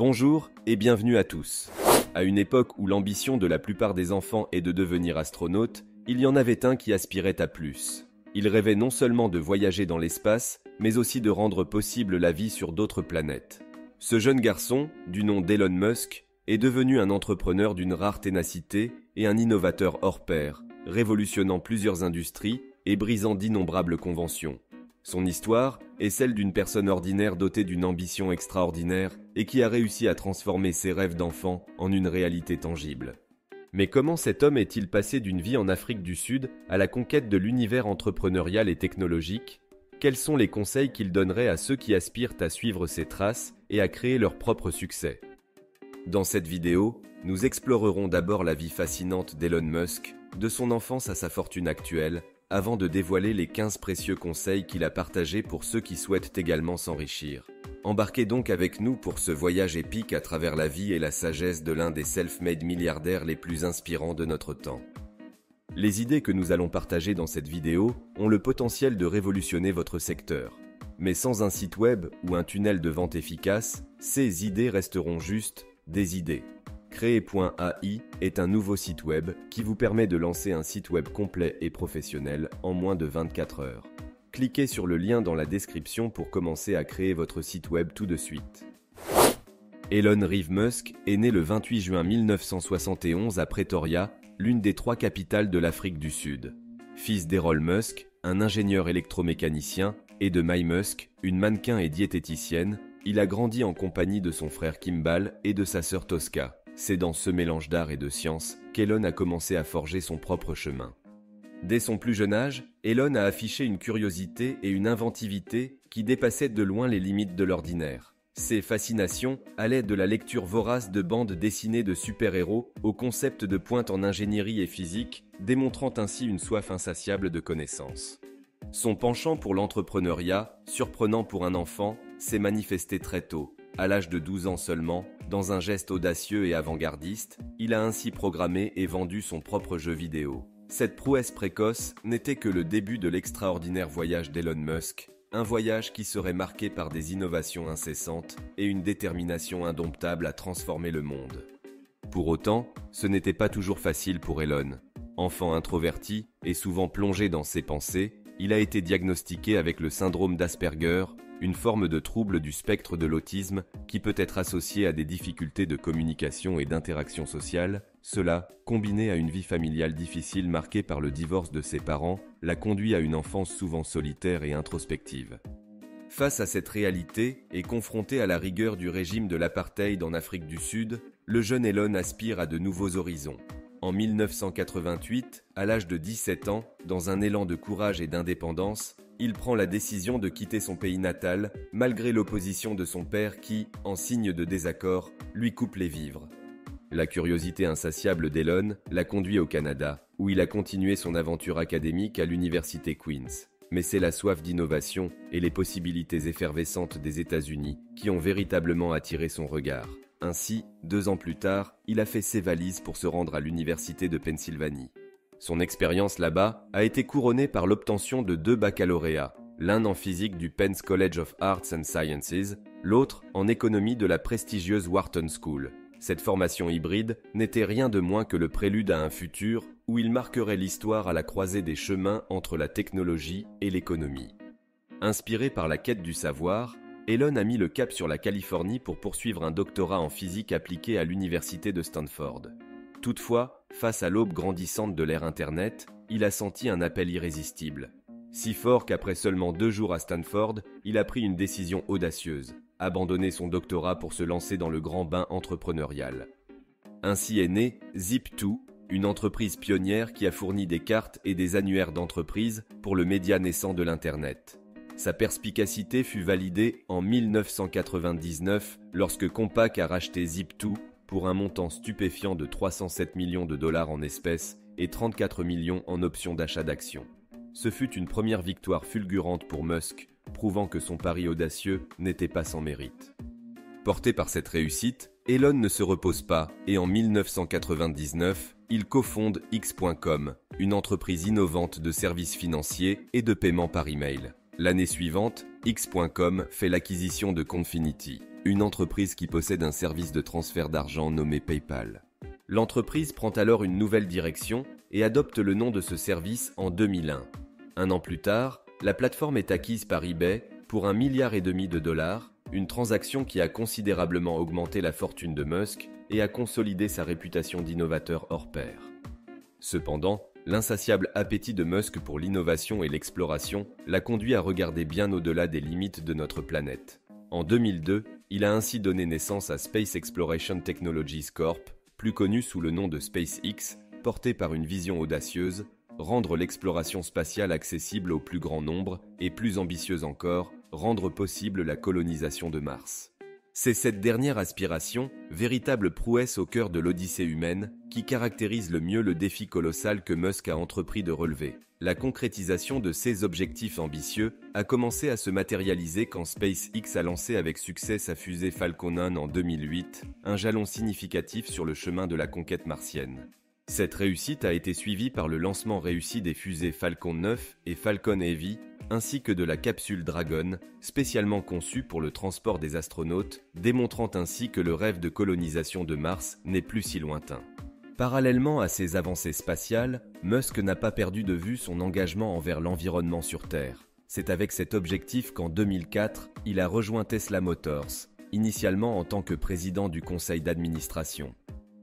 Bonjour et bienvenue à tous. À une époque où l'ambition de la plupart des enfants est de devenir astronaute, il y en avait un qui aspirait à plus. Il rêvait non seulement de voyager dans l'espace, mais aussi de rendre possible la vie sur d'autres planètes. Ce jeune garçon, du nom d'Elon Musk, est devenu un entrepreneur d'une rare ténacité et un innovateur hors pair, révolutionnant plusieurs industries et brisant d'innombrables conventions. Son histoire est celle d'une personne ordinaire dotée d'une ambition extraordinaire et qui a réussi à transformer ses rêves d'enfant en une réalité tangible. Mais comment cet homme est-il passé d'une vie en Afrique du Sud à la conquête de l'univers entrepreneurial et technologique ? Quels sont les conseils qu'il donnerait à ceux qui aspirent à suivre ses traces et à créer leur propre succès ? Dans cette vidéo, nous explorerons d'abord la vie fascinante d'Elon Musk, de son enfance à sa fortune actuelle, avant de dévoiler les 15 précieux conseils qu'il a partagés pour ceux qui souhaitent également s'enrichir. Embarquez donc avec nous pour ce voyage épique à travers la vie et la sagesse de l'un des self-made milliardaires les plus inspirants de notre temps. Les idées que nous allons partager dans cette vidéo ont le potentiel de révolutionner votre secteur. Mais sans un site web ou un tunnel de vente efficace, ces idées resteront juste des idées. Créer.ai est un nouveau site web qui vous permet de lancer un site web complet et professionnel en moins de 24 heures. Cliquez sur le lien dans la description pour commencer à créer votre site web tout de suite. Elon Reeve Musk est né le 28 juin 1971 à Pretoria, l'une des 3 capitales de l'Afrique du Sud. Fils d'Errol Musk, un ingénieur électromécanicien, et de May Musk, une mannequin et diététicienne, il a grandi en compagnie de son frère Kimball et de sa sœur Tosca. C'est dans ce mélange d'art et de science qu'Elon a commencé à forger son propre chemin. Dès son plus jeune âge, Elon a affiché une curiosité et une inventivité qui dépassaient de loin les limites de l'ordinaire. Ses fascinations allaient de la lecture vorace de bandes dessinées de super-héros au concept de pointe en ingénierie et physique, démontrant ainsi une soif insatiable de connaissances. Son penchant pour l'entrepreneuriat, surprenant pour un enfant, s'est manifesté très tôt. À l'âge de 12 ans seulement, dans un geste audacieux et avant-gardiste, il a ainsi programmé et vendu son propre jeu vidéo. Cette prouesse précoce n'était que le début de l'extraordinaire voyage d'Elon Musk, un voyage qui serait marqué par des innovations incessantes et une détermination indomptable à transformer le monde. Pour autant, ce n'était pas toujours facile pour Elon. Enfant introverti et souvent plongé dans ses pensées, il a été diagnostiqué avec le syndrome d'Asperger, une forme de trouble du spectre de l'autisme qui peut être associée à des difficultés de communication et d'interaction sociale. Cela, combiné à une vie familiale difficile marquée par le divorce de ses parents, l'a conduit à une enfance souvent solitaire et introspective. Face à cette réalité, et confronté à la rigueur du régime de l'apartheid en Afrique du Sud, le jeune Elon aspire à de nouveaux horizons. En 1988, à l'âge de 17 ans, dans un élan de courage et d'indépendance, il prend la décision de quitter son pays natal, malgré l'opposition de son père qui, en signe de désaccord, lui coupe les vivres. La curiosité insatiable d'Elon l'a conduit au Canada, où il a continué son aventure académique à l'université Queen's. Mais c'est la soif d'innovation et les possibilités effervescentes des États-Unis qui ont véritablement attiré son regard. Ainsi, 2 ans plus tard, il a fait ses valises pour se rendre à l'université de Pennsylvanie. Son expérience là-bas a été couronnée par l'obtention de 2 baccalauréats, l'un en physique du Penn's College of Arts and Sciences, l'autre en économie de la prestigieuse Wharton School. Cette formation hybride n'était rien de moins que le prélude à un futur où il marquerait l'histoire à la croisée des chemins entre la technologie et l'économie. Inspiré par la quête du savoir, Elon a mis le cap sur la Californie pour poursuivre un doctorat en physique appliquée à l'université de Stanford. Toutefois, face à l'aube grandissante de l'ère Internet, il a senti un appel irrésistible. Si fort qu'après seulement 2 jours à Stanford, il a pris une décision audacieuse, abandonner son doctorat pour se lancer dans le grand bain entrepreneurial. Ainsi est née Zip2, une entreprise pionnière qui a fourni des cartes et des annuaires d'entreprise pour le média naissant de l'Internet. Sa perspicacité fut validée en 1999 lorsque Compaq a racheté Zip2 pour un montant stupéfiant de 307 millions de dollars en espèces et 34 millions en options d'achat d'actions. Ce fut une première victoire fulgurante pour Musk, prouvant que son pari audacieux n'était pas sans mérite. Porté par cette réussite, Elon ne se repose pas et en 1999, il cofonde X.com, une entreprise innovante de services financiers et de paiement par email. L'année suivante, X.com fait l'acquisition de Confinity, une entreprise qui possède un service de transfert d'argent nommé PayPal. L'entreprise prend alors une nouvelle direction et adopte le nom de ce service en 2001. Un an plus tard, la plateforme est acquise par eBay pour $1,5 milliard, une transaction qui a considérablement augmenté la fortune de Musk et a consolidé sa réputation d'innovateur hors pair. Cependant, l'insatiable appétit de Musk pour l'innovation et l'exploration l'a conduit à regarder bien au-delà des limites de notre planète. En 2002, il a ainsi donné naissance à Space Exploration Technologies Corp., plus connu sous le nom de SpaceX, porté par une vision audacieuse, rendre l'exploration spatiale accessible au plus grand nombre et plus ambitieuse encore, rendre possible la colonisation de Mars. C'est cette dernière aspiration, véritable prouesse au cœur de l'Odyssée humaine, qui caractérise le mieux le défi colossal que Musk a entrepris de relever. La concrétisation de ces objectifs ambitieux a commencé à se matérialiser quand SpaceX a lancé avec succès sa fusée Falcon 9 en 2008, un jalon significatif sur le chemin de la conquête martienne. Cette réussite a été suivie par le lancement réussi des fusées Falcon 9 et Falcon Heavy, ainsi que de la capsule Dragon, spécialement conçue pour le transport des astronautes, démontrant ainsi que le rêve de colonisation de Mars n'est plus si lointain. Parallèlement à ces avancées spatiales, Musk n'a pas perdu de vue son engagement envers l'environnement sur Terre. C'est avec cet objectif qu'en 2004, il a rejoint Tesla Motors, initialement en tant que président du conseil d'administration.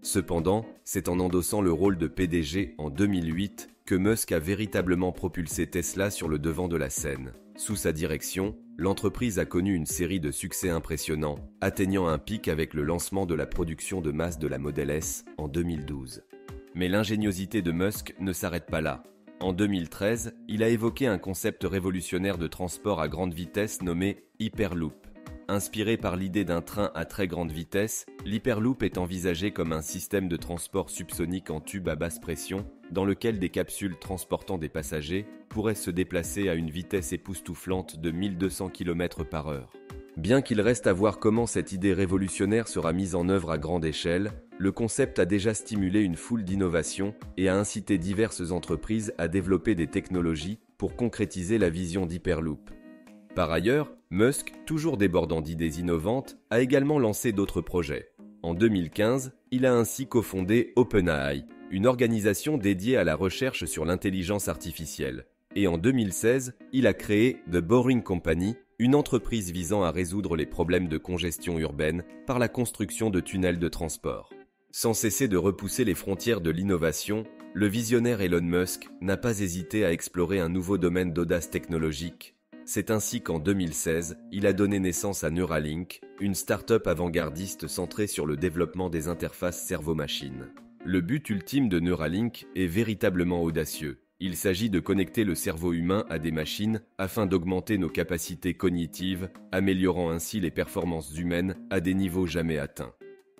Cependant, c'est en endossant le rôle de PDG en 2008 que Musk a véritablement propulsé Tesla sur le devant de la scène. Sous sa direction, l'entreprise a connu une série de succès impressionnants, atteignant un pic avec le lancement de la production de masse de la Model S en 2012. Mais l'ingéniosité de Musk ne s'arrête pas là. En 2013, il a évoqué un concept révolutionnaire de transport à grande vitesse nommé Hyperloop. Inspiré par l'idée d'un train à très grande vitesse, l'Hyperloop est envisagé comme un système de transport subsonique en tube à basse pression, dans lequel des capsules transportant des passagers pourraient se déplacer à une vitesse époustouflante de 1200 km/h. Bien qu'il reste à voir comment cette idée révolutionnaire sera mise en œuvre à grande échelle, le concept a déjà stimulé une foule d'innovations et a incité diverses entreprises à développer des technologies pour concrétiser la vision d'Hyperloop. Par ailleurs, Musk, toujours débordant d'idées innovantes, a également lancé d'autres projets. En 2015, il a ainsi cofondé OpenAI, une organisation dédiée à la recherche sur l'intelligence artificielle. Et en 2016, il a créé The Boring Company, une entreprise visant à résoudre les problèmes de congestion urbaine par la construction de tunnels de transport. Sans cesser de repousser les frontières de l'innovation, le visionnaire Elon Musk n'a pas hésité à explorer un nouveau domaine d'audace technologique. C'est ainsi qu'en 2016, il a donné naissance à Neuralink, une start-up avant-gardiste centrée sur le développement des interfaces cerveau-machine. Le but ultime de Neuralink est véritablement audacieux. Il s'agit de connecter le cerveau humain à des machines afin d'augmenter nos capacités cognitives, améliorant ainsi les performances humaines à des niveaux jamais atteints.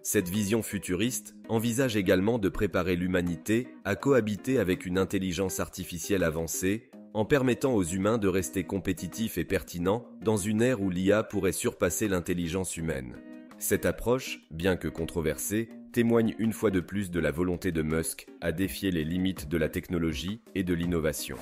Cette vision futuriste envisage également de préparer l'humanité à cohabiter avec une intelligence artificielle avancée, en permettant aux humains de rester compétitifs et pertinents dans une ère où l'IA pourrait surpasser l'intelligence humaine. Cette approche, bien que controversée, témoigne une fois de plus de la volonté de Musk à défier les limites de la technologie et de l'innovation.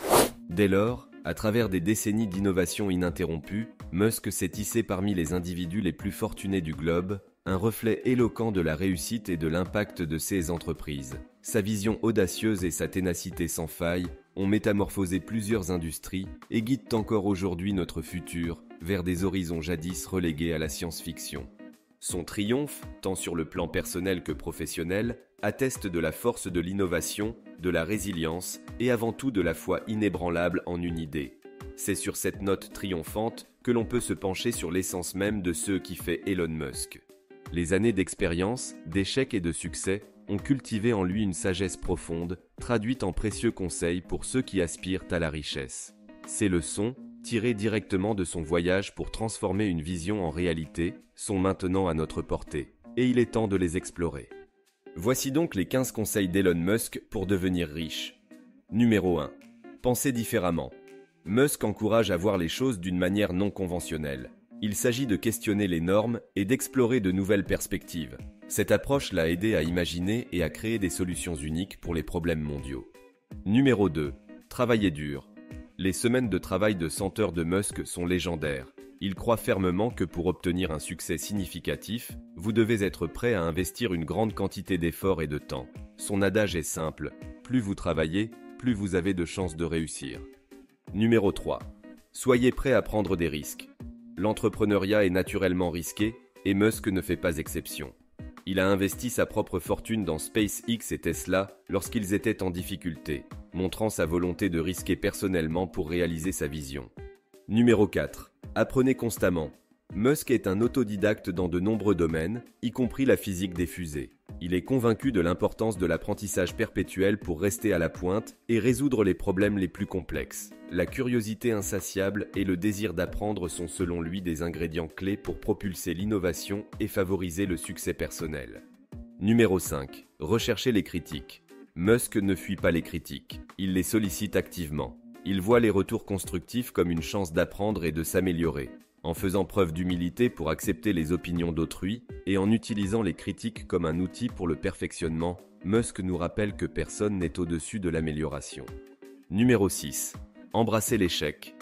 Dès lors, à travers des décennies d'innovation ininterrompue, Musk s'est hissé parmi les individus les plus fortunés du globe, un reflet éloquent de la réussite et de l'impact de ses entreprises. Sa vision audacieuse et sa ténacité sans faille ont métamorphosé plusieurs industries et guident encore aujourd'hui notre futur vers des horizons jadis relégués à la science-fiction. Son triomphe, tant sur le plan personnel que professionnel, atteste de la force de l'innovation, de la résilience et avant tout de la foi inébranlable en une idée. C'est sur cette note triomphante que l'on peut se pencher sur l'essence même de ce qui fait Elon Musk. Les années d'expérience, d'échecs et de succès ont cultivé en lui une sagesse profonde, traduite en précieux conseils pour ceux qui aspirent à la richesse. Ces leçons, tirées directement de son voyage pour transformer une vision en réalité, sont maintenant à notre portée, et il est temps de les explorer. Voici donc les 15 conseils d'Elon Musk pour devenir riche. Numéro 1. Pensez différemment. Musk encourage à voir les choses d'une manière non conventionnelle. Il s'agit de questionner les normes et d'explorer de nouvelles perspectives. Cette approche l'a aidé à imaginer et à créer des solutions uniques pour les problèmes mondiaux. Numéro 2. Travailler dur. Les semaines de travail de 100 heures de Musk sont légendaires. Il croit fermement que pour obtenir un succès significatif, vous devez être prêt à investir une grande quantité d'efforts et de temps. Son adage est simple, plus vous travaillez, plus vous avez de chances de réussir. Numéro 3. Soyez prêt à prendre des risques. L'entrepreneuriat est naturellement risqué et Musk ne fait pas exception. Il a investi sa propre fortune dans SpaceX et Tesla lorsqu'ils étaient en difficulté, montrant sa volonté de risquer personnellement pour réaliser sa vision. Numéro 4. Apprenez constamment. Musk est un autodidacte dans de nombreux domaines, y compris la physique des fusées. Il est convaincu de l'importance de l'apprentissage perpétuel pour rester à la pointe et résoudre les problèmes les plus complexes. La curiosité insatiable et le désir d'apprendre sont selon lui des ingrédients clés pour propulser l'innovation et favoriser le succès personnel. Numéro 5. Recherchez les critiques. Musk ne fuit pas les critiques, il les sollicite activement. Il voit les retours constructifs comme une chance d'apprendre et de s'améliorer. En faisant preuve d'humilité pour accepter les opinions d'autrui et en utilisant les critiques comme un outil pour le perfectionnement, Musk nous rappelle que personne n'est au-dessus de l'amélioration. Numéro 6. Embrassez l'échec.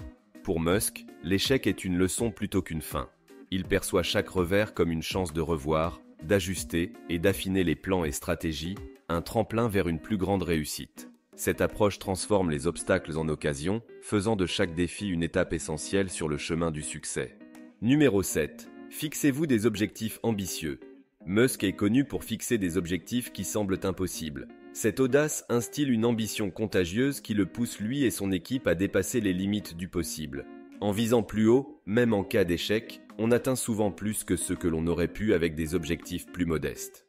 Pour Musk, l'échec est une leçon plutôt qu'une fin. Il perçoit chaque revers comme une chance de revoir, d'ajuster et d'affiner les plans et stratégies, un tremplin vers une plus grande réussite. Cette approche transforme les obstacles en occasions, faisant de chaque défi une étape essentielle sur le chemin du succès. Numéro 7. Fixez-vous des objectifs ambitieux. Musk est connu pour fixer des objectifs qui semblent impossibles. Cette audace instille une ambition contagieuse qui le pousse lui et son équipe à dépasser les limites du possible. En visant plus haut, même en cas d'échec, on atteint souvent plus que ce que l'on aurait pu avec des objectifs plus modestes.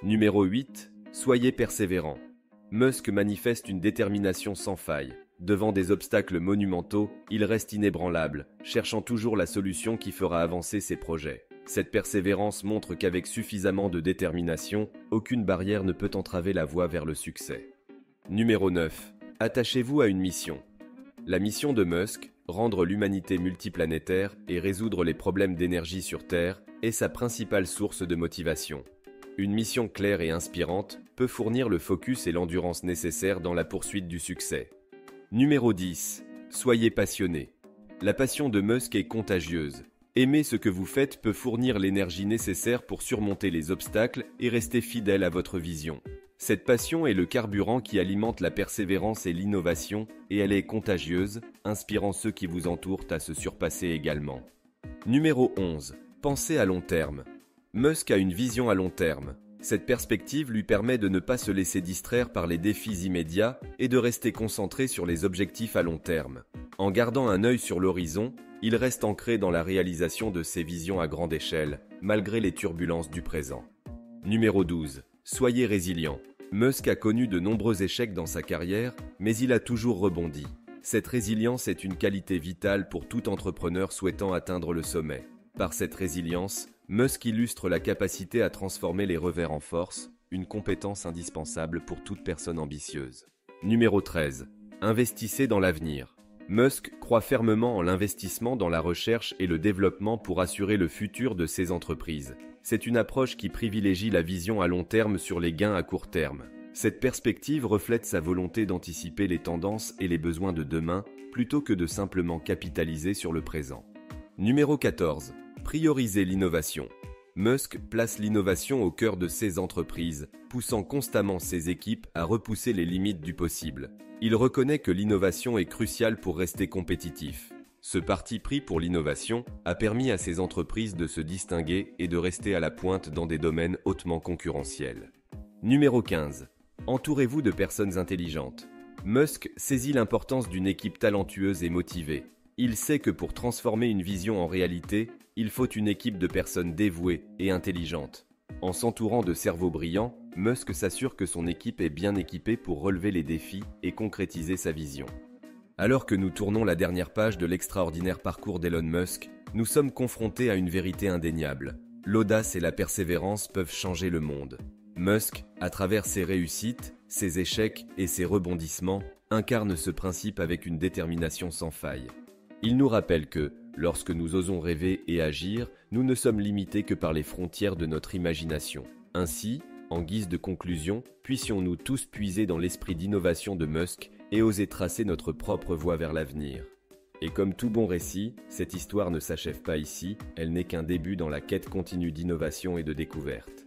Numéro 8. Soyez persévérant. Musk manifeste une détermination sans faille. Devant des obstacles monumentaux, il reste inébranlable, cherchant toujours la solution qui fera avancer ses projets. Cette persévérance montre qu'avec suffisamment de détermination, aucune barrière ne peut entraver la voie vers le succès. Numéro 9. Attachez-vous à une mission. La mission de Musk, rendre l'humanité multiplanétaire et résoudre les problèmes d'énergie sur Terre, est sa principale source de motivation. Une mission claire et inspirante peut fournir le focus et l'endurance nécessaires dans la poursuite du succès. Numéro 10. Soyez passionné. La passion de Musk est contagieuse. Aimer ce que vous faites peut fournir l'énergie nécessaire pour surmonter les obstacles et rester fidèle à votre vision. Cette passion est le carburant qui alimente la persévérance et l'innovation, et elle est contagieuse, inspirant ceux qui vous entourent à se surpasser également. Numéro 11. Pensez à long terme. Musk a une vision à long terme. Cette perspective lui permet de ne pas se laisser distraire par les défis immédiats et de rester concentré sur les objectifs à long terme. En gardant un œil sur l'horizon, il reste ancré dans la réalisation de ses visions à grande échelle, malgré les turbulences du présent. Numéro 12. Soyez résilient. Musk a connu de nombreux échecs dans sa carrière, mais il a toujours rebondi. Cette résilience est une qualité vitale pour tout entrepreneur souhaitant atteindre le sommet. Par cette résilience, Musk illustre la capacité à transformer les revers en force, une compétence indispensable pour toute personne ambitieuse. Numéro 13. Investissez dans l'avenir. Musk croit fermement en l'investissement dans la recherche et le développement pour assurer le futur de ses entreprises. C'est une approche qui privilégie la vision à long terme sur les gains à court terme. Cette perspective reflète sa volonté d'anticiper les tendances et les besoins de demain, plutôt que de simplement capitaliser sur le présent. Numéro 14. Priorisez l'innovation. Musk place l'innovation au cœur de ses entreprises, poussant constamment ses équipes à repousser les limites du possible. Il reconnaît que l'innovation est cruciale pour rester compétitif. Ce parti pris pour l'innovation a permis à ses entreprises de se distinguer et de rester à la pointe dans des domaines hautement concurrentiels. Numéro 15. Entourez-vous de personnes intelligentes. Musk saisit l'importance d'une équipe talentueuse et motivée. Il sait que pour transformer une vision en réalité, il faut une équipe de personnes dévouées et intelligentes. En s'entourant de cerveaux brillants, Musk s'assure que son équipe est bien équipée pour relever les défis et concrétiser sa vision. Alors que nous tournons la dernière page de l'extraordinaire parcours d'Elon Musk, nous sommes confrontés à une vérité indéniable. L'audace et la persévérance peuvent changer le monde. Musk, à travers ses réussites, ses échecs et ses rebondissements, incarne ce principe avec une détermination sans faille. Il nous rappelle que, lorsque nous osons rêver et agir, nous ne sommes limités que par les frontières de notre imagination. Ainsi, en guise de conclusion, puissions-nous tous puiser dans l'esprit d'innovation de Musk et oser tracer notre propre voie vers l'avenir. Et comme tout bon récit, cette histoire ne s'achève pas ici, elle n'est qu'un début dans la quête continue d'innovation et de découverte.